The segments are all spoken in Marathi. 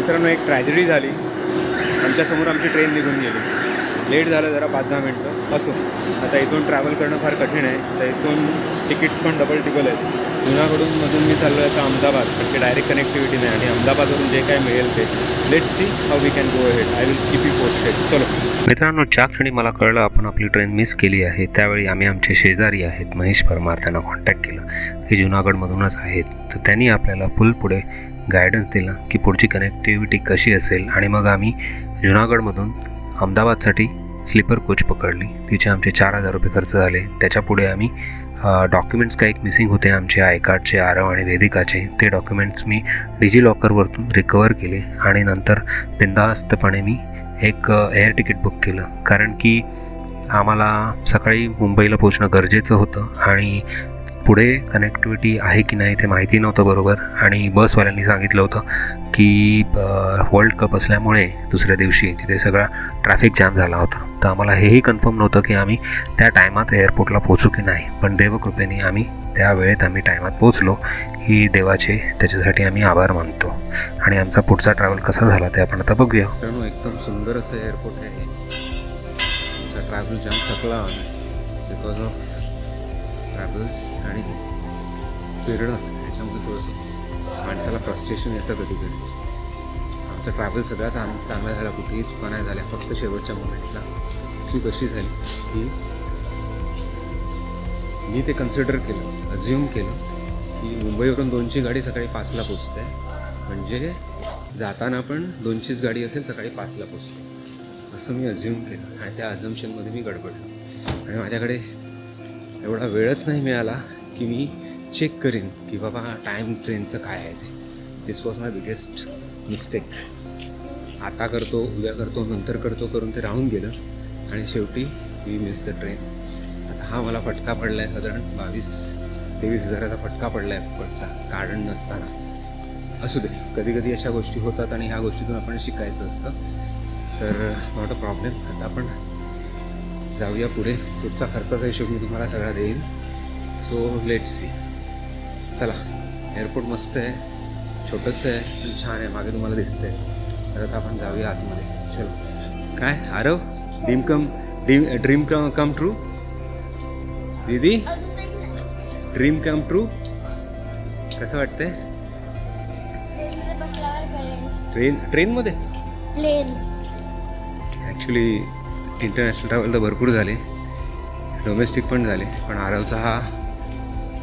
मित्रांनो एक ट्रॅजेडी झाली. आमच्यासमोर आमची ट्रेन निघून गेली. लेट झालं जरा 5-10 मिनटं. असो, आता इथून ट्रॅव्हल करणं फार कठीण आहे. तर इथून तिकीट्स पण डबल टिबल आहेत. जुनागडमधून मी चाललो आहे आता अहमदाबाद, पण ते डायरेक्ट कनेक्टिव्हिटी नाही. आणि अहमदाबादवरून जे काय मिळेल ते let's see how we can go ahead. I will keep you posted. चलो मित्रांनो, ज्या क्षणी मला कळलं आपण आपली ट्रेन मिस केली आहे त्यावेळी आम्ही आमचे शेजारी आहेत महेश परमार, त्यांना कॉन्टॅक्ट केलं. ते जुनागडमधूनच आहेत. तर त्यांनी आपल्याला फुल पुढे गायडन्स दिला की पुढची कनेक्टिव्हिटी कशी असेल. आणि मग आम्ही जुनागडमधून अहमदाबादसाठी स्लीपर कोच पकडली. तिचे आमचे 4,000 रुपये खर्च झाले. त्याच्या पुढे आम्ही डॉक्युमेंट्स काही एक मिसिंग होते आमचे आय कार्डचे, आरव आणि वेदिकाचे. ते डॉक्युमेंट्स मी डिजिलॉकरवरतून रिकवर केले आणि नंतर बिनधास्तपणे मी एक एअर तिकीट बुक केलं. कारण की आम्हाला सकाळी मुंबईला पोहोचणं गरजेचं होतं आणि पुढे कनेक्टिव्हिटी आहे की नाही ते माहिती नव्हतं बरोबर. आणि बसवाल्यांनी सांगितलं होतं की वर्ल्ड कप असल्यामुळे दुसऱ्या दिवशी तिथे सगळा ट्रॅफिक जॅम झाला होता. तर आम्हाला हेही कन्फर्म नव्हतं की आम्ही त्या टायमात एअरपोर्टला पोहोचू की नाही. पण देवकृपेने आम्ही त्या वेळेत टायमात पोहोचलो. ही देवाचे त्याच्यासाठी आम्ही आभार मानतो. आणि आमचा पुढचा ट्रॅव्हल कसा झाला ते आपण आता बघूया. एकदम सुंदर असं एअरपोर्ट आहे. आमचा ट्रॅव्हल जाम थकला बिकॉज ऑफ ट्रॅव्हल्स आणि फिरणं. याच्यामध्ये थोडंसं माणसाला फ्रस्ट्रेशन येतं कधी कधी. आमचा ट्रॅव्हल सगळा चांगला झाला, कुठेही चुका नाही झाल्या. फक्त शेवटच्या मोमेंटला चूक अशी झाली की मी ते कन्सिडर केलं, अज्युम केलं की मुंबईवरून 2ची गाडी सकाळी 5ला पोचते, म्हणजे जाताना पण 2चीच गाडी असेल, सकाळी 5ला पोचतो, असं मी अज्युम केलं. आणि त्या अझम्पशनमध्ये मी गडबडलो. आणि माझ्याकडे एवढा वेळच नाही मिळाला की मी चेक करीन की बाबा टाईम ट्रेनचं काय आहे ते. दिस वॉज माय बिगेस्ट मिस्टेक. आता करतो, उद्या करतो, नंतर करतो करून ते राहून गेलं. आणि शेवटी वी मिस द ट्रेन. आता हा मला फटका पडला आहे, साधारण 22-23 हजाराचा फटका पडला आहे पुढचा, कारण नसताना. असू दे, कधी कधी अशा गोष्टी होतात आणि ह्या गोष्टीतून आपण शिकायचं असतं. तर नॉट अ प्रॉब्लेम. आता आपण जाऊया पुढे. पुढचा खर्चाचा हिशोब मी तुम्हाला सगळा देईन. So let's see. चला, एअरपोर्ट मस्त आहे, छोटंसं आहे पण छान आहे. मागे तुम्हाला दिसतंय. तर आता आपण जाऊया आतमध्ये. चलो. काय आरव, ड्रीम कम ट्रू दीदी, ड्रीम कम ट्रू. कसं वाटतंय ट्रेनमध्ये? ॲक्च्युली इंटरनॅशनल ट्रॅव्हल तर भरपूर झाले, डोमेस्टिक पण झाले. पण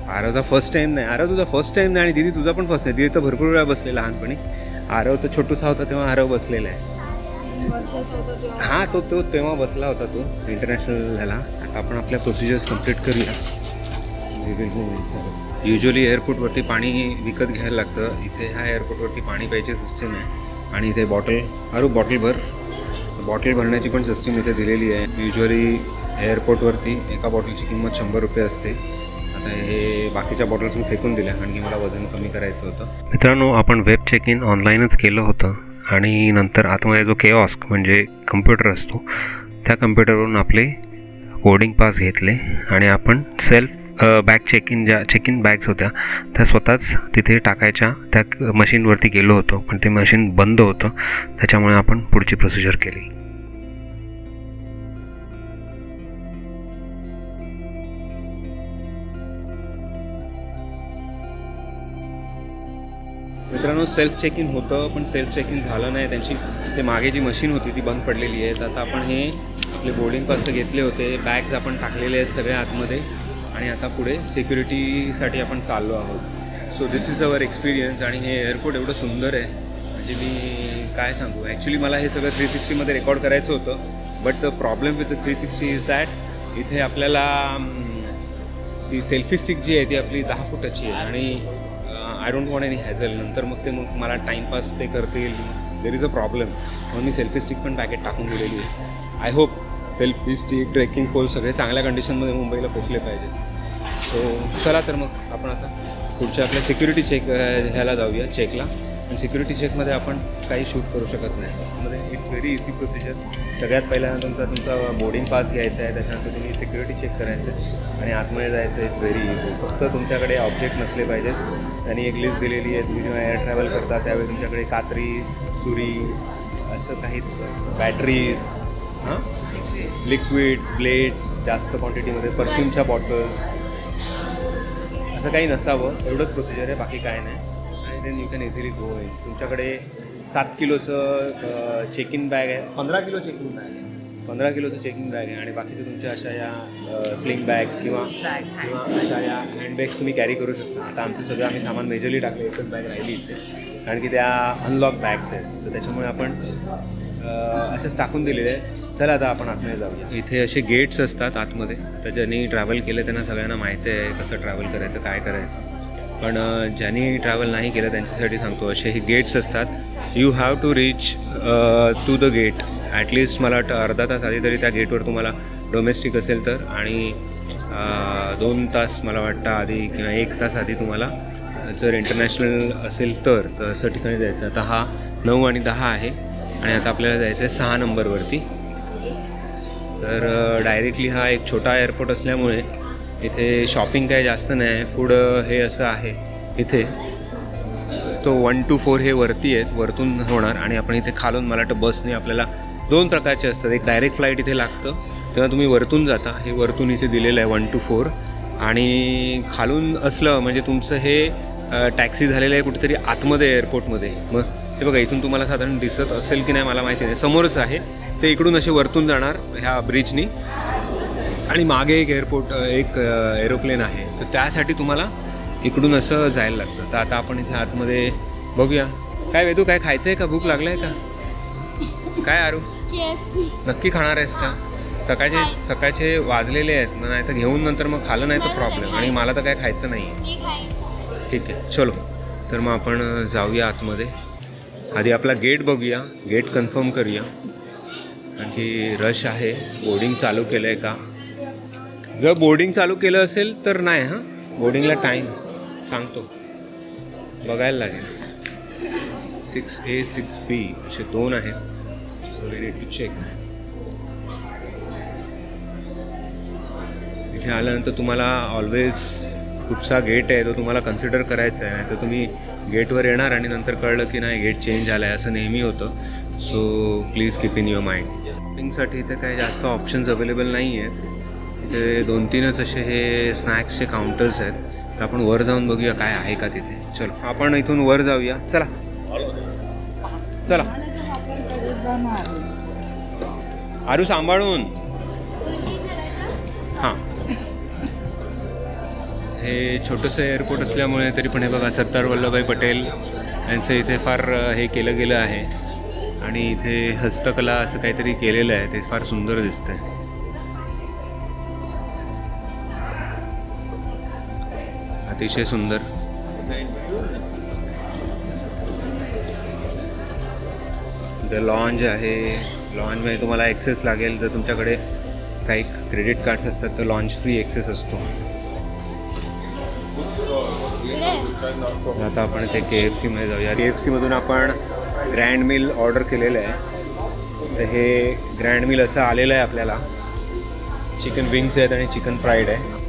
आरवचा फर्स्ट टाईम नाही. आरव तुझा फर्स्ट टाईम नाही आणि दीदी तुझा पण फर्स्ट नाही. दीदी तर भरपूर वेळा बसले लहानपणी. आरव तर छोटूसा होता तेव्हा आरव बसलेला आहे. हां, तो तेव्हा बसला होता तो इंटरनॅशनल ह्याला. आता आपण आपल्या प्रोसिजर्स कंप्लीट करूया. युजली एअरपोर्टवरती पाणी विकत घ्यायला लागतं. इथे ह्या एअरपोर्टवरती पाणी प्यायची सिस्टीम आहे. आणि इथे बॉटल भरण्याची पण सिस्टीम इथे दिलेली आहे. युजली एअरपोर्टवरती एका बॉटलची किंमत 100 रुपये असते. आता हे बाकीच्या बॉटल्स मी फेकून दिल्या आणि मला वजन कमी करायचं होतं. मित्रांनो, आपण वेब चेक इन ऑनलाईनच केलं होतं. आणि नंतर आतमध्ये जो किऑस्क म्हणजे कम्प्युटर असतो, त्या कम्प्युटरवरून आपले बोर्डिंग पास घेतले. आणि आपण self bag check in bags होत्या त्या स्वतःच तिथे टाकायच्या त्या मशीनवरती गेलो होतो. पण ते मशीन बंद होतं, त्याच्यामुळे आपण पुढची प्रोसिजर केली. मित्रांनो, सेल्फ चेक इन होतं पण सेल्फ चेक इन झालं नाही. त्यांची ते मागे जी मशीन होती ती बंद पडलेली आहे. तर आता आपण हे आपले बोर्डिंग पास घेतले होते, बॅग्स आपण टाकलेले आहेत सगळ्या आतमध्ये. आणि आता पुढे सिक्युरिटीसाठी आपण चाललो आहोत. So this is our experience. आणि हे एअरपोर्ट एवढं सुंदर आहे म्हणजे मी काय सांगू. ॲक्च्युली मला हे सगळं 360मध्ये रेकॉर्ड करायचं होतं. But the problem with the 360 is that इथे आपल्याला ती सेल्फी स्टिक जी आहे ती आपली 10 फुटाची आहे. आणि I don't want any hassle. नंतर मग मला टाईमपास ते करतील. There is a problem. म्हणून मी सेल्फी स्टिक पण पॅकेट टाकून दिलेली आहे. I hope selfie stick, trekking pole सगळे चांगल्या कंडिशनमध्ये मुंबईला पोचले पाहिजे. सो चला तर मग आपण आता पुढच्या आपल्या सिक्युरिटी ह्याला जाऊया, चेकला. पण सिक्युरिटी चेकमध्ये आपण काही शूट करू शकत नाही. त्यामध्ये इट्स व्हेरी इझी प्रोसिजर. सगळ्यात पहिल्यांदा तुमचा बोर्डिंग पास घ्यायचा आहे, त्याच्यानंतर तुम्ही सिक्युरिटी चेक करायचं आहे आणि आतमध्ये जायचं आहे. It's very easy. फक्त तुमच्याकडे ऑब्जेक्ट नसले पाहिजेत. त्यांनी एक लिस्ट दिलेली आहे. तुम्ही जेव्हा एअर ट्रॅव्हल करता त्यावेळी तुमच्याकडे कात्री, सुरी, असं काही बॅटरीज, लिक्विड्स, ब्लेड्स, जास्त क्वांटिटीमध्ये परफ्यूमच्या बॉटल्स, असं काही नसावं. एवढंच प्रोसिजर आहे, बाकी काय नाही. आणि then you can easily go in. तुमच्याकडे 7 किलोचं चेक इन बॅग आहे, 15 किलो चेक इन बॅग आहे, 15 किलोचं चेकिंग बॅग आहे. आणि बाकीचे तुमच्या अशा या स्लिंग बॅग्स किंवा अशा या हँडबॅग्स तुम्ही कॅरी करू शकता. आता आमचं सगळं आम्ही सामान मेजरली टाकलं, एकच बॅग राहिली इथे, कारण की त्या अनलॉक बॅग्स आहेत. तर त्याच्यामुळे आपण असेच टाकून दिलेले आहे. चला आता आपण आतमध्ये जाऊया. इथे असे गेट्स असतात आतमध्ये, तर ज्यांनी ट्रॅव्हल केलं त्यांना सगळ्यांना माहिती आहे कसं ट्रॅव्हल करायचं, काय करायचं. पण ज्यांनी ट्रॅव्हल नाही केलं त्यांच्यासाठी सांगतो, असे हे गेट्स असतात. You have to reach to the gate at least मला वाटतं अर्धा तास आधी तरी त्या गेटवर तुम्हाला, डोमेस्टिक असेल तर, आणि 2 तास मला वाटतं आधी किंवा 1 तास आधी तुम्हाला जर इंटरनॅशनल असेल तर असं ठिकाणी जायचं. आता हा 9 आणि 10 आहे आणि आता आपल्याला जायचं आहे 6 नंबरवरती. तर डायरेक्टली हा एक छोटा एअरपोर्ट असल्यामुळे इथे शॉपिंग काही जास्त नाही आहे. फूड हे असं आहे इथे. तो 1 to 4 हे वरती आहेत, वरतून होणार. आणि आपण इथे खालून मला वाटतं बसने आपल्याला 2 प्रकारचे असतात. एक डायरेक्ट फ्लाईट इथे लागतं, तेव्हा तुम्ही वरतून जाता. हे वरतून इथे दिलेलं आहे 1 to 4. आणि खालून असलं म्हणजे तुमचं हे टॅक्सी झालेलं आहे कुठेतरी आतमध्ये एअरपोर्टमध्ये. मग ते बघा, इथून तुम्हाला साधारण दिसत असेल की नाही मला माहिती नाही, समोरच आहे ते. इकडून असे वरतून जाणार ह्या ब्रिजनी, आणि मागे एक एरोप्लेन आहे. तर त्यासाठी तुम्हाला इकडून असं जायला लागतं. तर आता आपण इथे आतमध्ये बघूया. काय वेदू, काय खायचं आहे का? भूक लागलं आहे का? काय आरू, नक्की खाणार आहेस का? सकाळचे वाजलेले आहेत ना, नाही तर घेऊन नंतर मग खाल्लं नाही तर प्रॉब्लेम. आणि मला तर काय खायचं नाही आहे. ठीक आहे, चलो. तर मग आपण जाऊया आतमध्ये. आधी आपला गेट बघूया, गेट कन्फर्म करूया, आणखी रश आहे. बोर्डिंग चालू केलं आहे का? जर बोर्डिंग चालू केलं असेल तर नाही. हां, बोर्डिंगला टाईम सांगतो, बघायला लागेल. 6A 6B असे 2 आहेत. So we need to check. इथे आल्यानंतर तुम्हाला ऑलवेज कुठचा गेट आहे तो तुम्हाला कन्सिडर करायचा आहे. नाही तर तुम्ही गेटवर येणार आणि नंतर कळलं की नाही गेट चेंज झाला आहे, असं नेहमी होतं. So please keep in your mind. शॉपिंगसाठी इथे काही जास्त ऑप्शन्स अवेलेबल नाही आहेत. इथे 2-3च असे हे स्नॅक्सचे काउंटर्स आहेत. तर आपण वर जाऊन बघूया काय आहे का तिथे. चलो, आपण इथून वर जाऊया. चला चला. आरू सांभाळून. हां, हे छोटंसं एअरपोर्ट असल्यामुळे तरी पण हे बघा, सरदार वल्लभभाई पटेल यांचं इथे फार हे केलं गेलं आहे. आणि इथे हस्तकला असं काहीतरी केलेलं आहे, ते फार सुंदर दिसतंय. अतिशय सुंदर. द लॉन्ज आहे. लॉन्जमध्ये तुम्हाला ॲक्सेस लागेल तर तुमच्याकडे काही क्रेडिट कार्ड्स असतात तर लॉन्ज फ्री ॲक्सेस असतो. आता आपण इथे KFCमध्ये जाऊया. KFCमधून आपण ग्रँड मील ऑर्डर केलेलं आहे. तर हे ग्रँड मील असं आलेलं आहे आपल्याला. चिकन विंग्स आहेत आणि चिकन फ्राईड आहे.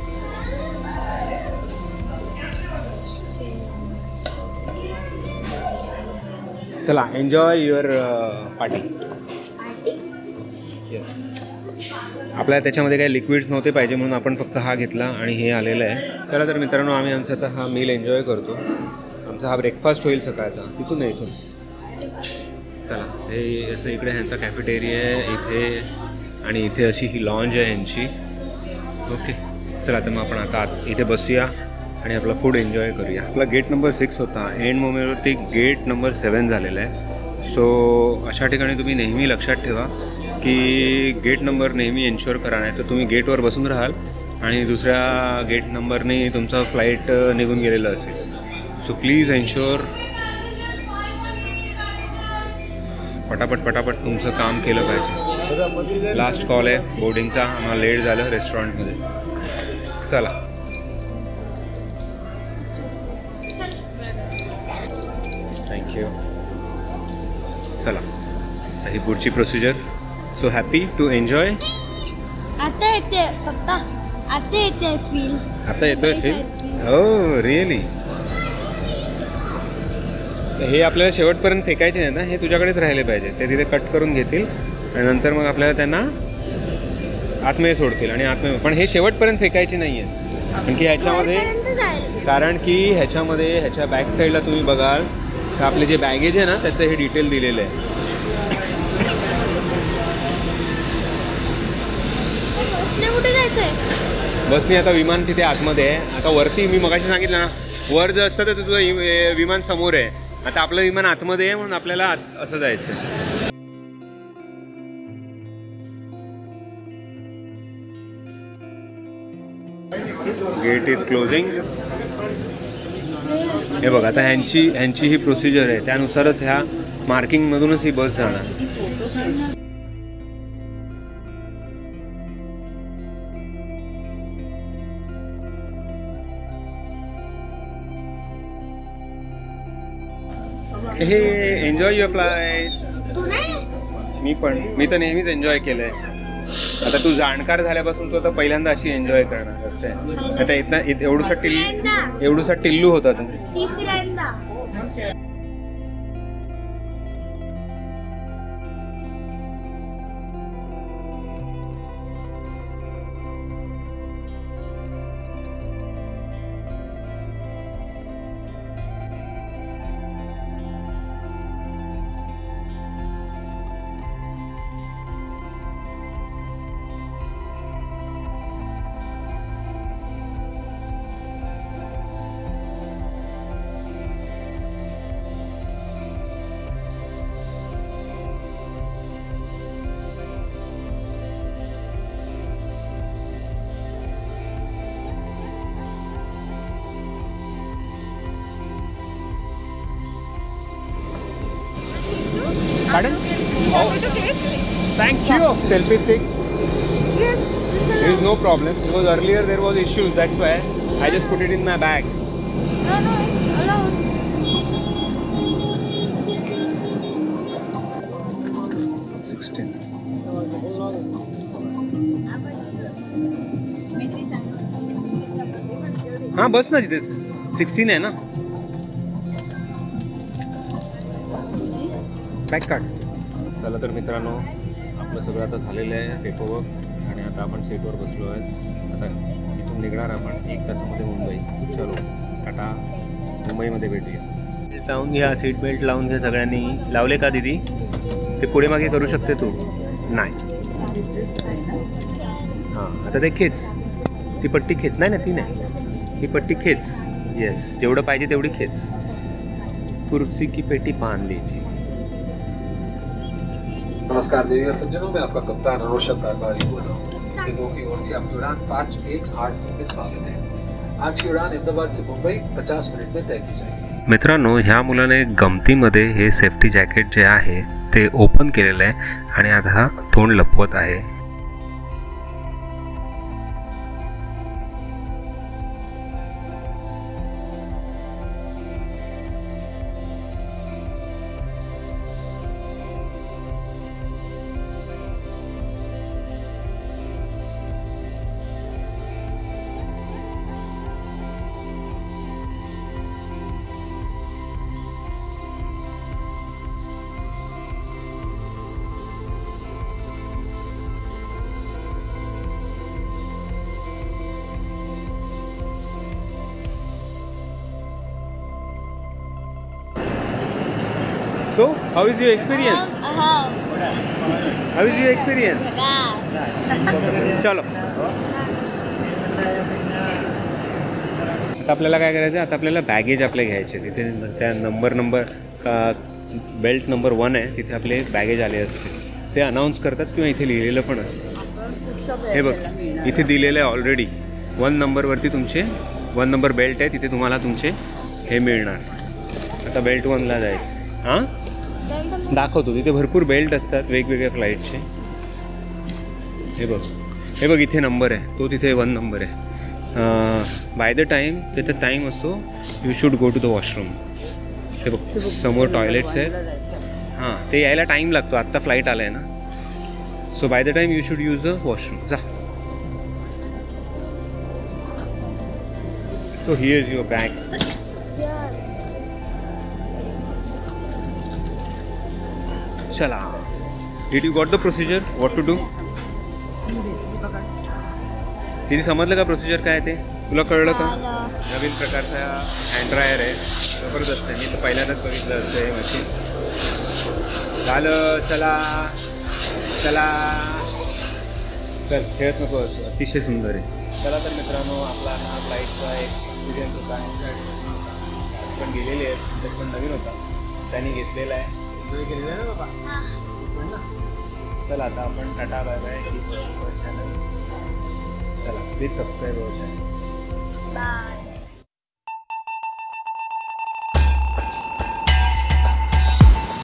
चला, एन्जॉय युअर पार्टी. येस. आपल्याला त्याच्यामध्ये काही लिक्विड्स नव्हते पाहिजे म्हणून आपण फक्त हा घेतला आणि हे आलेलं आहे. चला तर मित्रांनो, आम्ही आमचा आता हा मील एन्जॉय करतो. आमचा हा ब्रेकफास्ट होईल सकाळचा. तिथून आहे, इथून. चला, हे असं इकडे ह्यांचा कॅफेटेरिया आहे इथे, आणि इथे अशी ही लॉन्ज आहे ह्यांची. ओके, चला तर मग आपण आता इथे बसूया आणि आपला फूड एन्जॉय करूया. आपला गेट नंबर 6 होता, एंड मोमेंटवरती गेट नंबर 7 झालेला आहे. सो अशा ठिकाणी तुम्ही नेहमी लक्षात ठेवा की गेट नंबर नेहमी एन्श्युअर करा, नाही तर तुम्ही गेटवर बसून राहाल आणि दुसऱ्या गेट नंबरने तुमचा फ्लाईट निघून गेलेलं असेल. सो प्लीज एन्श्युअर, पटापट तुमचं काम केलं पाहिजे. लास्ट कॉल आहे बोर्डिंगचा, आम्हाला लेट झालं रेस्टॉरंटमध्ये. चला. थँक्यू. चला ही पुढची procedure. So happy to enjoy. आता येते पप्पा, आता येते फील. आता येतोय फील. हो रिअली. हे आपल्याला शेवटपर्यंत फेकायचे नाही ना, हे तुझ्याकडेच राहिले पाहिजे. ते तिथे कट करून घेतील आणि नंतर मग आपल्याला त्यांना आतमध्ये सोडतील आणि आतमध्ये. पण हे शेवटपर्यंत फेकायचे नाही आहेत कारण की ह्याच्यामध्ये, कारण की ह्याच्या बॅक साईडला तुम्ही बघाल तर आपले जे बॅगेज आहे ना त्याचं हे डिटेल दिलेलं आहे. कुठे जायचंय? बसनी आता विमान तिथे आतमध्ये आहे. आता वरती मी मगाशी सांगितलं ना, वर जर असतं तर तुझं विमान समोर आहे. आता आपलं विमान आतमध्ये आहे म्हणून आपल्याला असं जायचं. Gate is closing. हे बघ आता ह्यांची ही प्रोसिजर आहे, त्यानुसारच ह्या मार्किंगमधूनच ही बस जाणार. हे एन्जॉय युअर फ्लाईट. मी तर नेहमीच एन्जॉय केलंय. आता तू जाणकार झाल्यापासून तू आता पहिल्यांदा अशी एन्जॉय करणार. असं आहे. आता एवढूसा टिल्लू होता तू. तिसऱ्यांदा. Pardon? Oh, thank you. Selfie stick. Yes. There is no problem because earlier there was issues. That's why I just put it in my bag. No, it's allowed. हाँ बस ना तिथेच 16 आहे ना. बॅग काढ. चला तर मित्रांनो, आपलं सगळं आता झालेलं आहे पेपरवर्क आणि आता आपण सीटवर बसलो आहे. आता इथून निघणार आपण 1 तासामध्ये मुंबई. चलो टाटा, मुंबईमध्ये भेटूया. लावून घ्या, सीट बेल्ट लावून घ्या सगळ्यांनी. लावले का दीदी? ते पुढे मागे करू शकते तू? नाही. हां आता ते खेच, ती पट्टी खेच. नाही ना ती नाही, ही पट्टी खेच. येस, जेवढं पाहिजे तेवढी खेच. कुर्सी की पेटी बांध लीजिए. नमस्कार देवी और सज्जनों, मैं आपका कप्तान रोशक कारवारी बोल रहा हूँ. डिगो की ओर से आपकी उड़ान 5182 में स्वागत है. आज की उड़ान अहमदाबाद से मुंबई 50 मिनट में तय की जाएगी. मित्रांनो, ह्या मुलाने गमतीमध्ये हे सेफ्टी जॅकेट जे आहे ते ओपन केलेलं आहे आणि आता तोंड लपवत आहे. So, how is your experience? How is your experience? चलो. आता आपल्याला काय करायचं, आता आपल्याला बॅगेज आपले घ्यायचे. तिथे त्या नंबर बेल्ट नंबर 1 आहे तिथे आपले बॅगेज आले असते. ते अनाऊन्स करतात किंवा इथे लिहिलेलं पण असतं. हे बघ इथे दिलेलं आहे ऑलरेडी. 1 नंबरवरती तुमचे 1 नंबर बेल्ट आहे, तिथे तुम्हाला तुमचे हे मिळणार. आता बेल्ट 1ला जायचं. हां दाखवतो, तिथे भरपूर बेल्ट असतात वेगवेगळ्या फ्लाईटचे. हे बघ इथे नंबर आहे, तो तिथे 1 नंबर आहे. बाय द टाईम त्याचा टाईम असतो, you should go to the washroom. हे बघ समोर टॉयलेट्स आहेत. हां ते यायला टाईम लागतो. आत्ता फ्लाईट आला आहे ना, so by the time you should use the washroom. जा. So here is your bag. चला. Did you got the procedure what to do? किती समजलं का प्रोसिजर काय ते? तुला कळलं का? नवीन प्रकारचा हँड ड्रायर आहे, जबरदस्त आहे. मी तर पहिल्यांदाच बघितलं असतं हे मशीन. झालं. चला चला चल, खेळत नको असं. अतिशय सुंदर आहे. चला तर मित्रांनो, आपला हा फ्लाईटचा एक एक्सपिरियन्स होता. पण गेलेले आहेत, त्यात पण नवीन होता, त्यांनी घेतलेला आहे. एन्जॉय केलेला आहे ना बाबा? चला आता आपण टाटा बाय बाय. चॅनल चला please subscribe our channel. Bye.